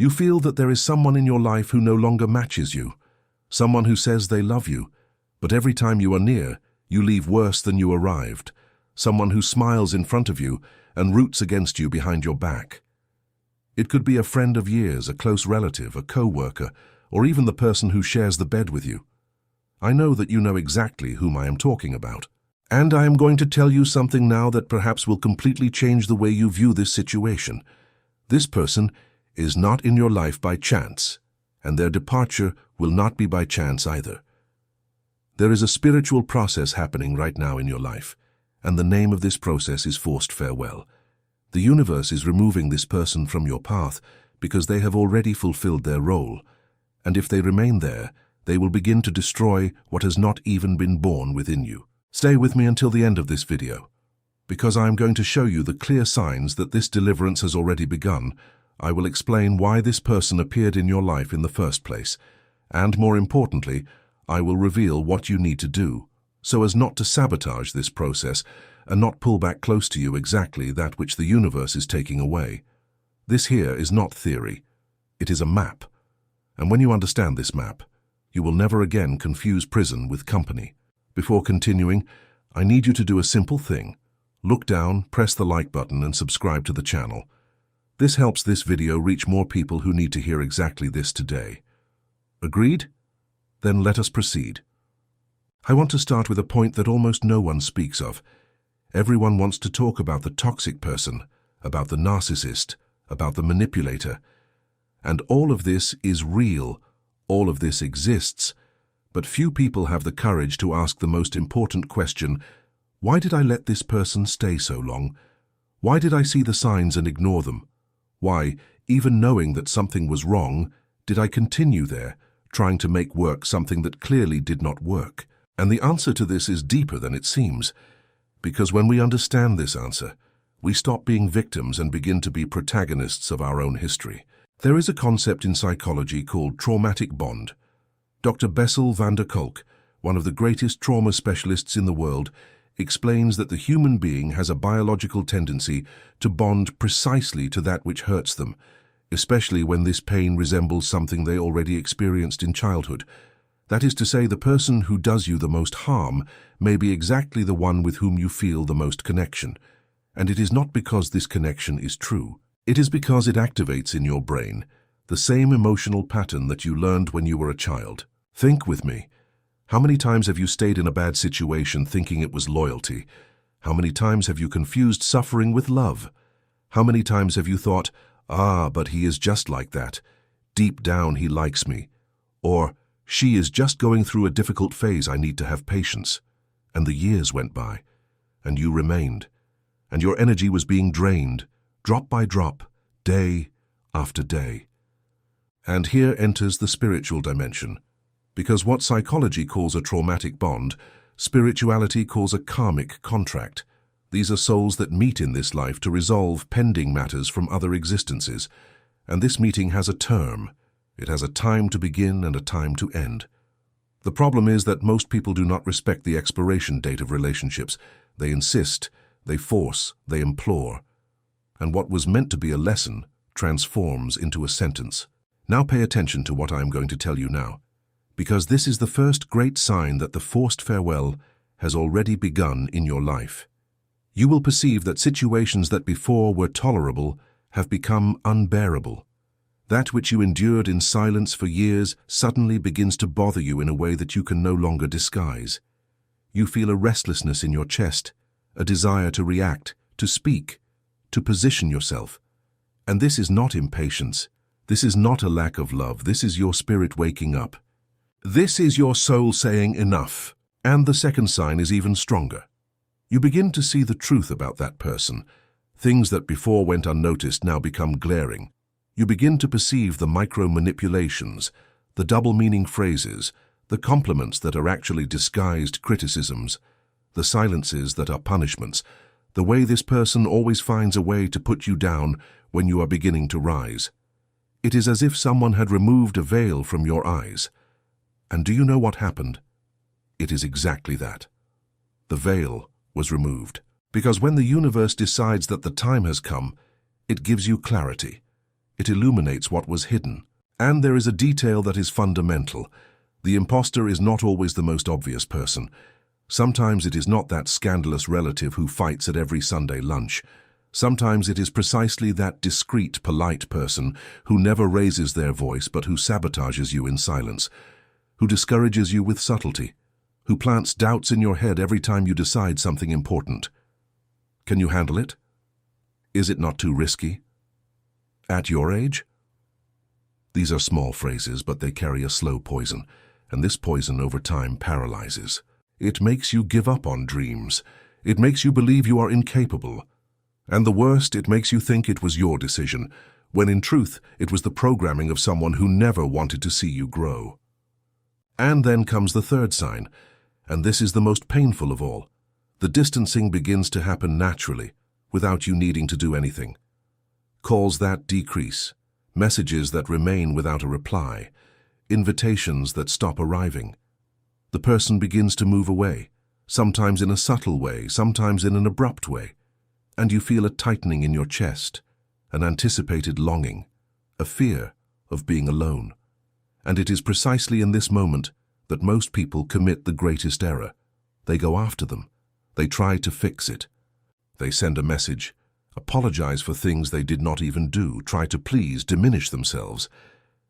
You feel that there is someone in your life who no longer matches you, someone who says they love you, but every time you are near, you leave worse than you arrived, someone who smiles in front of you and roots against you behind your back. It could be a friend of years, a close relative, a co-worker, or even the person who shares the bed with you. I know that you know exactly whom I am talking about. And I am going to tell you something now that perhaps will completely change the way you view this situation. This person is not in your life by chance, and their departure will not be by chance either. There is a spiritual process happening right now in your life, and the name of this process is forced farewell. The universe is removing this person from your path because they have already fulfilled their role, and if they remain there, they will begin to destroy what has not even been born within you. Stay with me until the end of this video, because I am going to show you the clear signs that this deliverance has already begun. I will explain why this person appeared in your life in the first place, and more importantly, I will reveal what you need to do so as not to sabotage this process and not pull back close to you exactly that which the universe is taking away. This here is not theory. It is a map. And when you understand this map, you will never again confuse prison with company. Before continuing, I need you to do a simple thing. Look down, press the like button and subscribe to the channel. This helps this video reach more people who need to hear exactly this today. Agreed? Then let us proceed. I want to start with a point that almost no one speaks of. Everyone wants to talk about the toxic person, about the narcissist, about the manipulator. And all of this is real, all of this exists, but few people have the courage to ask the most important question: why did I let this person stay so long? Why did I see the signs and ignore them? Why, even knowing that something was wrong, did I continue there, trying to make work something that clearly did not work? And the answer to this is deeper than it seems, because when we understand this answer, we stop being victims and begin to be protagonists of our own history. There is a concept in psychology called traumatic bond. Dr. Bessel van der Kolk, one of the greatest trauma specialists in the world, explains that the human being has a biological tendency to bond precisely to that which hurts them, especially when this pain resembles something they already experienced in childhood. That is to say, the person who does you the most harm may be exactly the one with whom you feel the most connection. And it is not because this connection is true. It is because it activates in your brain the same emotional pattern that you learned when you were a child. Think with me. How many times have you stayed in a bad situation thinking it was loyalty? How many times have you confused suffering with love? How many times have you thought, but he is just like that. Deep down he likes me. Or, she is just going through a difficult phase, I need to have patience. And the years went by, and you remained, and your energy was being drained, drop by drop, day after day. And here enters the spiritual dimension, because what psychology calls a traumatic bond, spirituality calls a karmic contract. These are souls that meet in this life to resolve pending matters from other existences, and this meeting has a term. It has a time to begin and a time to end. The problem is that most people do not respect the expiration date of relationships. They insist, they force, they implore. And what was meant to be a lesson transforms into a sentence. Now pay attention to what I am going to tell you now, because this is the first great sign that the forced farewell has already begun in your life. You will perceive that situations that before were tolerable have become unbearable. That which you endured in silence for years suddenly begins to bother you in a way that you can no longer disguise. You feel a restlessness in your chest, a desire to react, to speak, to position yourself. And this is not impatience. This is not a lack of love. This is your spirit waking up. This is your soul saying enough. And the second sign is even stronger. You begin to see the truth about that person. Things that before went unnoticed now become glaring. You begin to perceive the micro-manipulations, the double-meaning phrases, the compliments that are actually disguised criticisms, the silences that are punishments, the way this person always finds a way to put you down when you are beginning to rise. It is as if someone had removed a veil from your eyes. And do you know what happened? It is exactly that. The veil was removed. Because when the universe decides that the time has come, it gives you clarity. It illuminates what was hidden. And there is a detail that is fundamental. The imposter is not always the most obvious person. Sometimes it is not that scandalous relative who fights at every Sunday lunch. Sometimes it is precisely that discreet, polite person who never raises their voice but who sabotages you in silence, who discourages you with subtlety, who plants doubts in your head every time you decide something important. Can you handle it? Is it not too risky? At your age? These are small phrases, but they carry a slow poison, and this poison over time paralyzes. It makes you give up on dreams. It makes you believe you are incapable. And the worst, it makes you think it was your decision, when in truth it was the programming of someone who never wanted to see you grow. And then comes the third sign, and this is the most painful of all. The distancing begins to happen naturally, without you needing to do anything. Calls that decrease, messages that remain without a reply, invitations that stop arriving. The person begins to move away, sometimes in a subtle way, sometimes in an abrupt way, and you feel a tightening in your chest, an anticipated longing, a fear of being alone. And it is precisely in this moment that most people commit the greatest error. They go after them. They try to fix it. They send a message, apologize for things they did not even do, try to please, diminish themselves.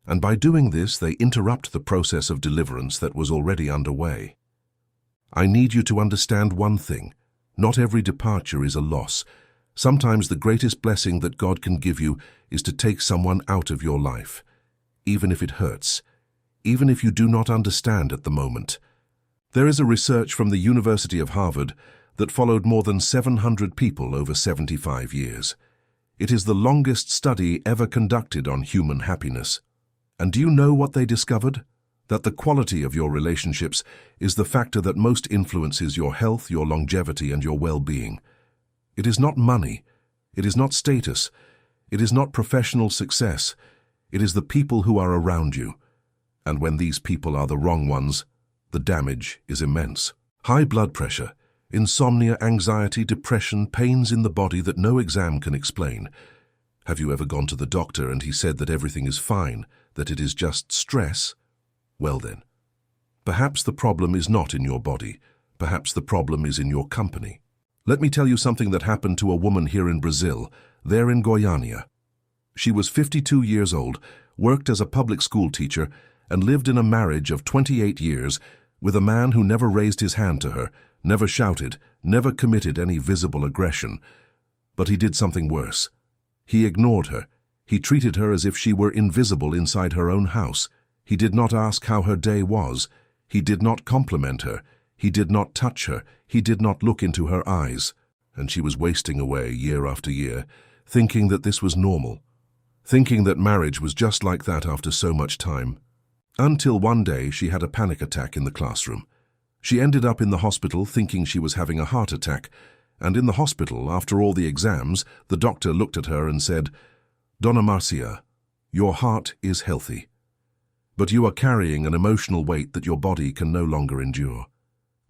And by doing this, they interrupt the process of deliverance that was already underway. I need you to understand one thing. Not every departure is a loss. Sometimes the greatest blessing that God can give you is to take someone out of your life, even if it hurts, even if you do not understand at the moment. There is a research from the University of Harvard that followed more than 700 people over 75 years. It is the longest study ever conducted on human happiness. And do you know what they discovered? That the quality of your relationships is the factor that most influences your health, your longevity, and your well-being. It is not money. It is not status. It is not professional success. It is the people who are around you. And when these people are the wrong ones, the damage is immense. High blood pressure, insomnia, anxiety, depression, pains in the body that no exam can explain. Have you ever gone to the doctor and he said that everything is fine, that it is just stress? Well then, perhaps the problem is not in your body. Perhaps the problem is in your company. Let me tell you something that happened to a woman here in Brazil, there in Goiânia. She was 52 years old, worked as a public school teacher, and lived in a marriage of 28 years with a man who never raised his hand to her, never shouted, never committed any visible aggression. But he did something worse. He ignored her. He treated her as if she were invisible inside her own house. He did not ask how her day was. He did not compliment her. He did not touch her. He did not look into her eyes. And she was wasting away year after year, thinking that this was normal, thinking that marriage was just like that after so much time. Until one day she had a panic attack in the classroom. She ended up in the hospital thinking she was having a heart attack, and in the hospital, after all the exams, the doctor looked at her and said, "Dona Marcia, your heart is healthy, but you are carrying an emotional weight that your body can no longer endure."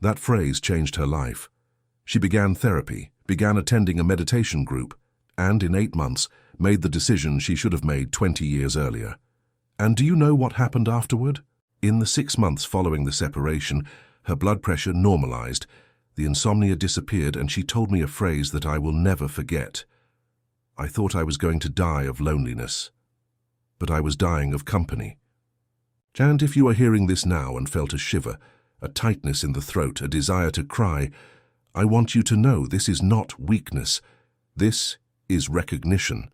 That phrase changed her life. She began therapy, began attending a meditation group, and in 8 months made the decision she should have made 20 years earlier. And do you know what happened afterward? In the 6 months following the separation, her blood pressure normalized, the insomnia disappeared, and she told me a phrase that I will never forget. "I thought I was going to die of loneliness, but I was dying of company." And if you are hearing this now and felt a shiver, a tightness in the throat, a desire to cry, I want you to know this is not weakness. This is recognition.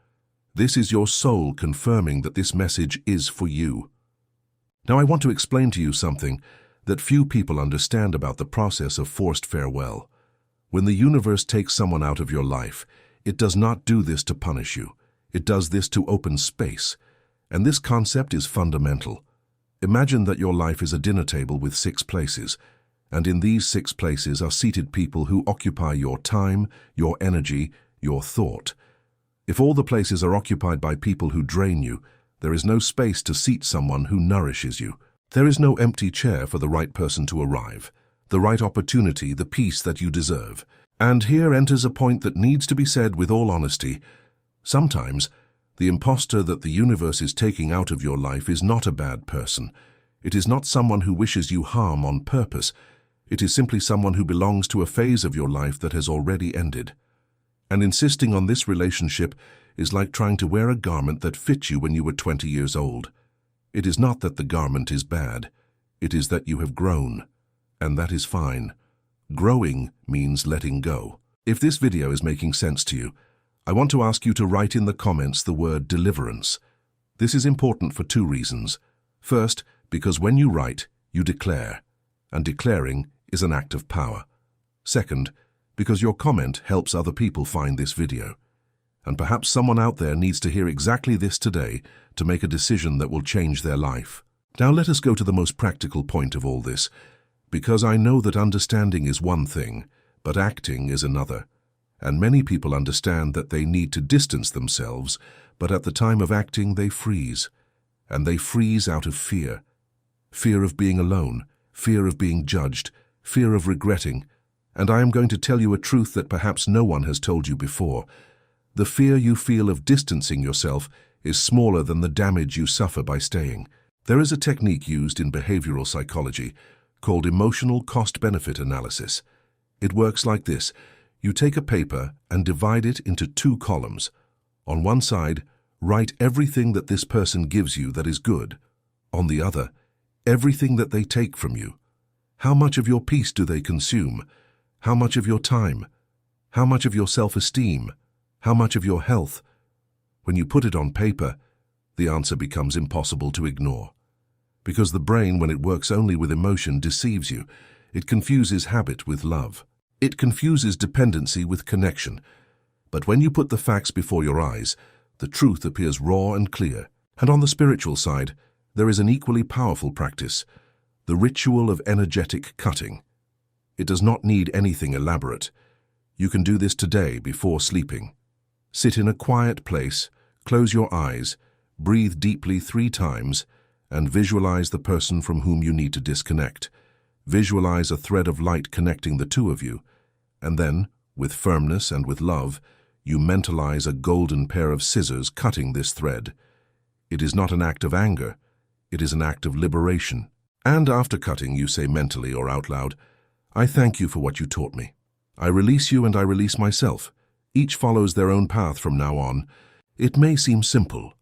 This is your soul confirming that this message is for you. Now I want to explain to you something that few people understand about the process of forced farewell. When the universe takes someone out of your life, it does not do this to punish you. It does this to open space. And this concept is fundamental. Imagine that your life is a dinner table with 6 places, and in these 6 places are seated people who occupy your time, your energy, your thought. If all the places are occupied by people who drain you, there is no space to seat someone who nourishes you. There is no empty chair for the right person to arrive, the right opportunity, the peace that you deserve. And here enters a point that needs to be said with all honesty. Sometimes, The imposter that the universe is taking out of your life is not a bad person. It is not someone who wishes you harm on purpose. It is simply someone who belongs to a phase of your life that has already ended. And insisting on this relationship is like trying to wear a garment that fit you when you were 20 years old. It is not that the garment is bad. It is that you have grown. And that is fine. Growing means letting go. If this video is making sense to you, I want to ask you to write in the comments the word deliverance. This is important for two reasons. First, because when you write, you declare, and declaring is an act of power. Second, because your comment helps other people find this video. And perhaps someone out there needs to hear exactly this today to make a decision that will change their life. Now let us go to the most practical point of all this, because I know that understanding is one thing, but acting is another. And many people understand that they need to distance themselves, but at the time of acting they freeze. And they freeze out of fear. Fear of being alone, fear of being judged, fear of regretting. And I am going to tell you a truth that perhaps no one has told you before. The fear you feel of distancing yourself is smaller than the damage you suffer by staying. There is a technique used in behavioral psychology called emotional cost-benefit analysis. It works like this. You take a paper and divide it into two columns. On one side, write everything that this person gives you that is good. On the other, everything that they take from you. How much of your peace do they consume? How much of your time? How much of your self-esteem? How much of your health? When you put it on paper, the answer becomes impossible to ignore. Because the brain, when it works only with emotion, deceives you. It confuses habit with love. It confuses dependency with connection. But when you put the facts before your eyes, the truth appears raw and clear. And on the spiritual side, there is an equally powerful practice, the ritual of energetic cutting. It does not need anything elaborate. You can do this today before sleeping. Sit in a quiet place, close your eyes, breathe deeply 3 times, and visualize the person from whom you need to disconnect. Visualize a thread of light connecting the two of you, and then, with firmness and with love, you mentalize a golden pair of scissors cutting this thread. It is not an act of anger, it is an act of liberation. And after cutting, you say mentally or out loud, "I thank you for what you taught me. I release you and I release myself." Each follows their own path from now on. It may seem simple,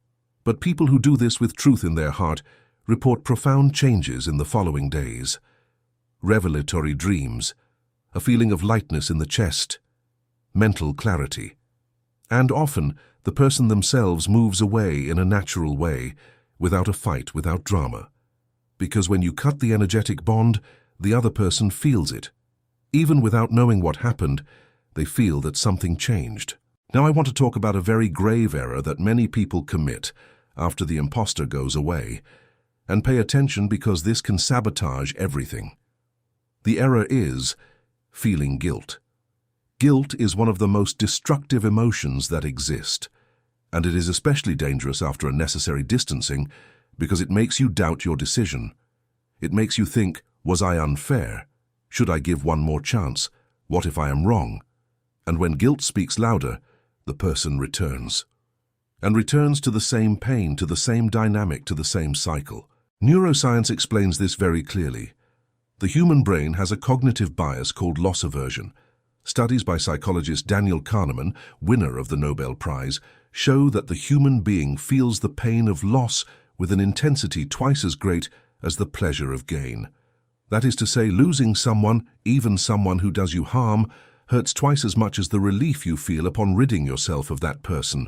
but people who do this with truth in their heart report profound changes in the following days. Revelatory dreams, a feeling of lightness in the chest, mental clarity. And often, the person themselves moves away in a natural way, without a fight, without drama. Because when you cut the energetic bond, the other person feels it. Even without knowing what happened, they feel that something changed. Now I want to talk about a very grave error that many people commit after the imposter goes away. And pay attention, because this can sabotage everything. The error is feeling guilt. Guilt is one of the most destructive emotions that exist. And it is especially dangerous after a necessary distancing because it makes you doubt your decision. It makes you think, was I unfair? Should I give one more chance? What if I am wrong? And when guilt speaks louder, the person returns. And returns to the same pain, to the same dynamic, to the same cycle. Neuroscience explains this very clearly. The human brain has a cognitive bias called loss aversion. Studies by psychologist Daniel Kahneman, winner of the Nobel Prize, show that the human being feels the pain of loss with an intensity twice as great as the pleasure of gain. That is to say, losing someone, even someone who does you harm, hurts twice as much as the relief you feel upon ridding yourself of that person.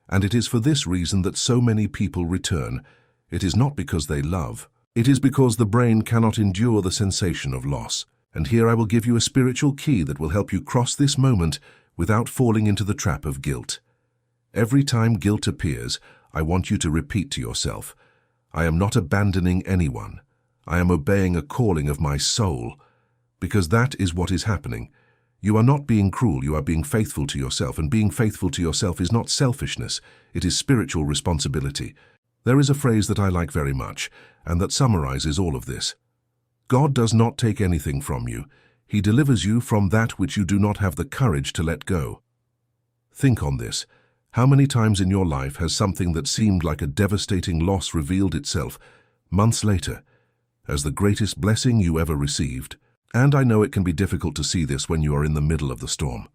And it is for this reason that so many people return. It is not because they love. It is because the brain cannot endure the sensation of loss. And here I will give you a spiritual key that will help you cross this moment without falling into the trap of guilt. Every time guilt appears, I want you to repeat to yourself, I am not abandoning anyone. I am obeying a calling of my soul. Because that is what is happening. You are not being cruel, you are being faithful to yourself, and being faithful to yourself is not selfishness, it is spiritual responsibility. There is a phrase that I like very much, and that summarizes all of this. God does not take anything from you. He delivers you from that which you do not have the courage to let go. Think on this. How many times in your life has something that seemed like a devastating loss revealed itself, months later, as the greatest blessing you ever received? And I know it can be difficult to see this when you are in the middle of the storm.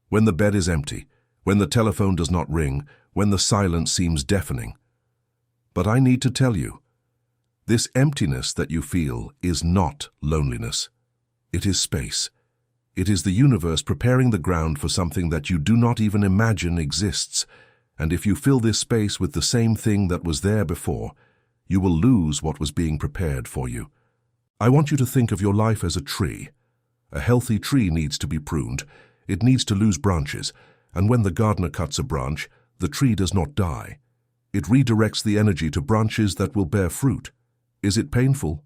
When the bed is empty, when the telephone does not ring, when the silence seems deafening. But I need to tell you, this emptiness that you feel is not loneliness. It is space. It is the universe preparing the ground for something that you do not even imagine exists. And if you fill this space with the same thing that was there before, you will lose what was being prepared for you. I want you to think of your life as a tree. A healthy tree needs to be pruned. It needs to lose branches. And when the gardener cuts a branch, the tree does not die. It redirects the energy to branches that will bear fruit. Is it painful?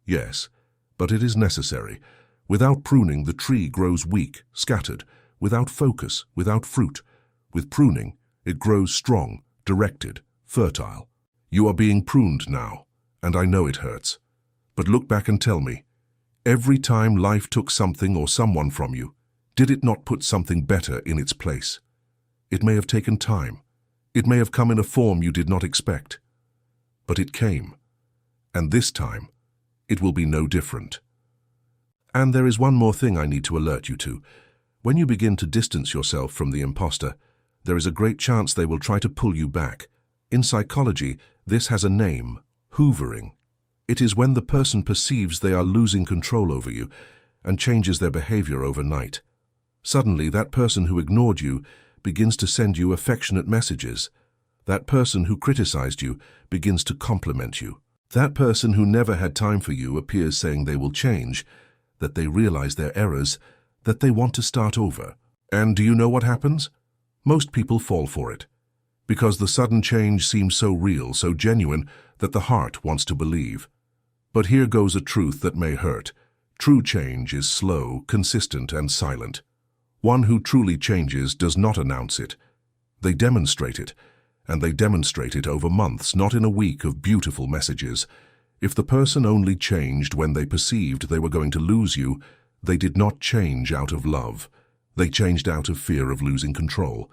Yes, but it is necessary. Without pruning, the tree grows weak, scattered, without focus, without fruit. With pruning, it grows strong, directed, fertile. You are being pruned now, and I know it hurts. But look back and tell me, every time life took something or someone from you, did it not put something better in its place? It may have taken time. It may have come in a form you did not expect. But it came. And this time, it will be no different. And there is one more thing I need to alert you to. When you begin to distance yourself from the imposter, there is a great chance they will try to pull you back. In psychology, this has a name: hoovering. It is when the person perceives they are losing control over you and changes their behavior overnight. Suddenly, that person who ignored you begins to send you affectionate messages. That person who criticized you begins to compliment you. That person who never had time for you appears saying they will change, that they realize their errors, that they want to start over. And do you know what happens? Most people fall for it, because the sudden change seems so real, so genuine, that the heart wants to believe. But here goes a truth that may hurt. True change is slow, consistent, and silent. One who truly changes does not announce it. They demonstrate it, and they demonstrate it over months, not in a week of beautiful messages. If the person only changed when they perceived they were going to lose you, they did not change out of love. They changed out of fear of losing control.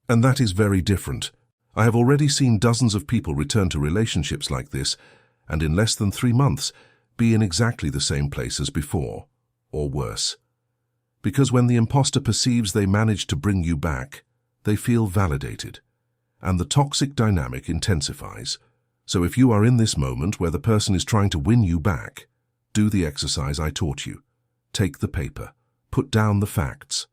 And that is very different. I have already seen dozens of people return to relationships like this, and in less than 3 months, be in exactly the same place as before, or worse. Because when the imposter perceives they managed to bring you back, they feel validated, and the toxic dynamic intensifies. So if you are in this moment where the person is trying to win you back, do the exercise I taught you. Take the paper. Put down the facts.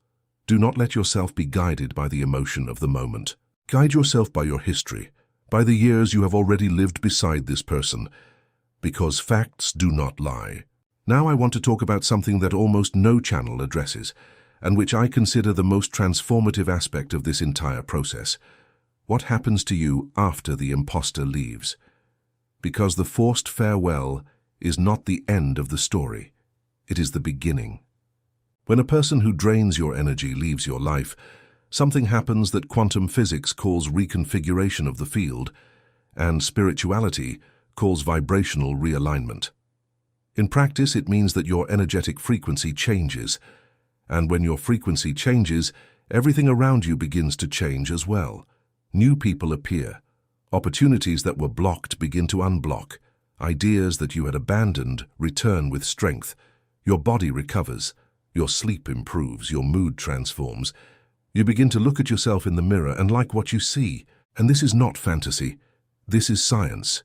Do not let yourself be guided by the emotion of the moment. Guide yourself by your history, by the years you have already lived beside this person, because facts do not lie. Now I want to talk about something that almost no channel addresses, and which I consider the most transformative aspect of this entire process. What happens to you after the imposter leaves? Because the forced farewell is not the end of the story. It is the beginning. When a person who drains your energy leaves your life, something happens that quantum physics calls reconfiguration of the field, and spirituality calls vibrational realignment. In practice, it means that your energetic frequency changes, and when your frequency changes, everything around you begins to change as well. New people appear. Opportunities that were blocked begin to unblock. Ideas that you had abandoned return with strength. Your body recovers. Your sleep improves. Your mood transforms. You begin to look at yourself in the mirror and like what you see. And this is not fantasy. This is science.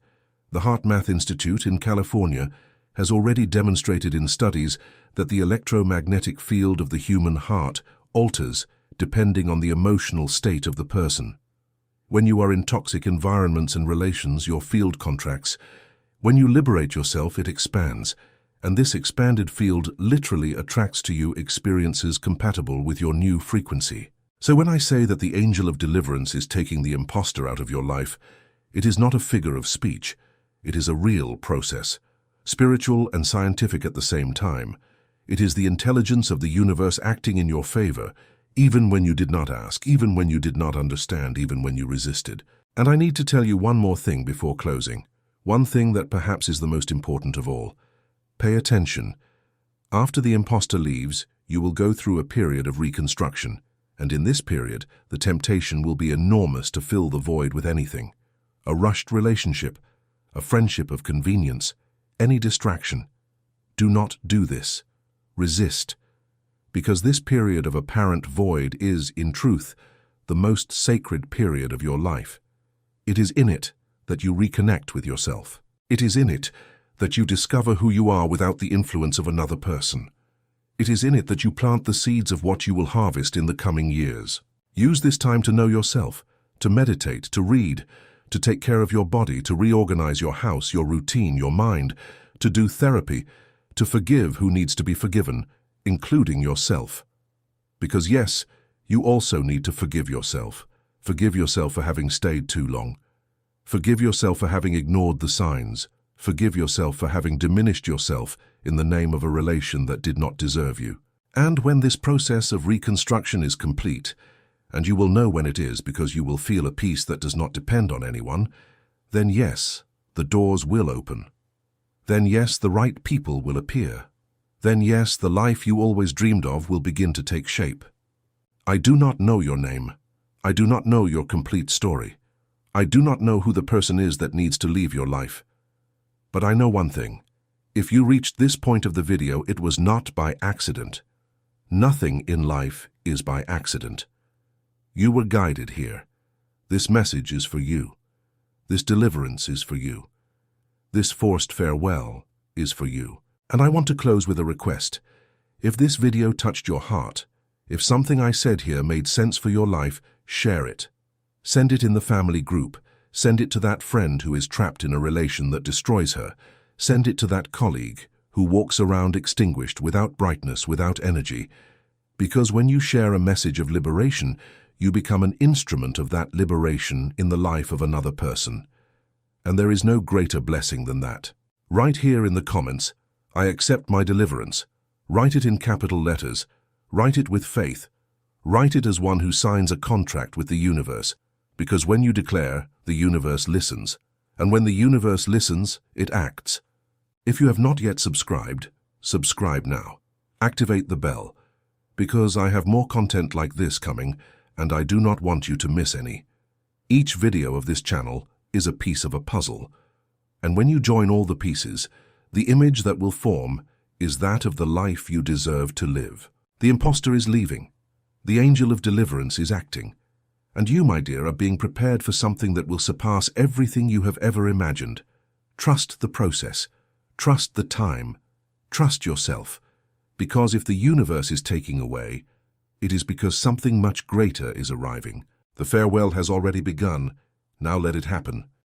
The HeartMath Institute in California has already demonstrated in studies that the electromagnetic field of the human heart alters depending on the emotional state of the person. When you are in toxic environments and relations, your field contracts. When you liberate yourself, it expands, and this expanded field literally attracts to you experiences compatible with your new frequency. So when I say that the angel of deliverance is taking the imposter out of your life, it is not a figure of speech. It is a real process. Spiritual and scientific at the same time. It is the intelligence of the universe acting in your favor, even when you did not ask, even when you did not understand, even when you resisted. And I need to tell you one more thing before closing. One thing that perhaps is the most important of all. Pay attention. After the imposter leaves, you will go through a period of reconstruction. And in this period, the temptation will be enormous to fill the void with anything. A rushed relationship, a friendship of convenience, any distraction. Do not do this. Resist. Because this period of apparent void is, in truth, the most sacred period of your life. It is in it that you reconnect with yourself. It is in it that you discover who you are without the influence of another person. It is in it that you plant the seeds of what you will harvest in the coming years. Use this time to know yourself, to meditate, to read, to take care of your body, to reorganize your house, your routine, your mind, to do therapy, to forgive who needs to be forgiven, including yourself. Because yes, you also need to forgive yourself. Forgive yourself for having stayed too long. Forgive yourself for having ignored the signs. Forgive yourself for having diminished yourself in the name of a relation that did not deserve you. And when this process of reconstruction is complete, and you will know when it is because you will feel a peace that does not depend on anyone, then yes, the doors will open. Then yes, the right people will appear. Then yes, the life you always dreamed of will begin to take shape. I do not know your name. I do not know your complete story. I do not know who the person is that needs to leave your life. But I know one thing. If you reached this point of the video, it was not by accident. Nothing in life is by accident. You were guided here. This message is for you. This deliverance is for you. This forced farewell is for you. And I want to close with a request. If this video touched your heart, if something I said here made sense for your life, share it. Send it in the family group. Send it to that friend who is trapped in a relation that destroys her. Send it to that colleague who walks around extinguished, without brightness, without energy. Because when you share a message of liberation, you become an instrument of that liberation in the life of another person. And there is no greater blessing than that. Write here in the comments, I accept my deliverance. Write it in capital letters. Write it with faith. Write it as one who signs a contract with the universe. Because when you declare, the universe listens. And when the universe listens, it acts. If you have not yet subscribed, subscribe now. Activate the bell. Because I have more content like this coming, and I do not want you to miss any. Each video of this channel is a piece of a puzzle. And when you join all the pieces, the image that will form is that of the life you deserve to live. The imposter is leaving. The angel of deliverance is acting. And you, my dear, are being prepared for something that will surpass everything you have ever imagined. Trust the process. Trust the time. Trust yourself. Because if the universe is taking away, it is because something much greater is arriving. The farewell has already begun. Now let it happen.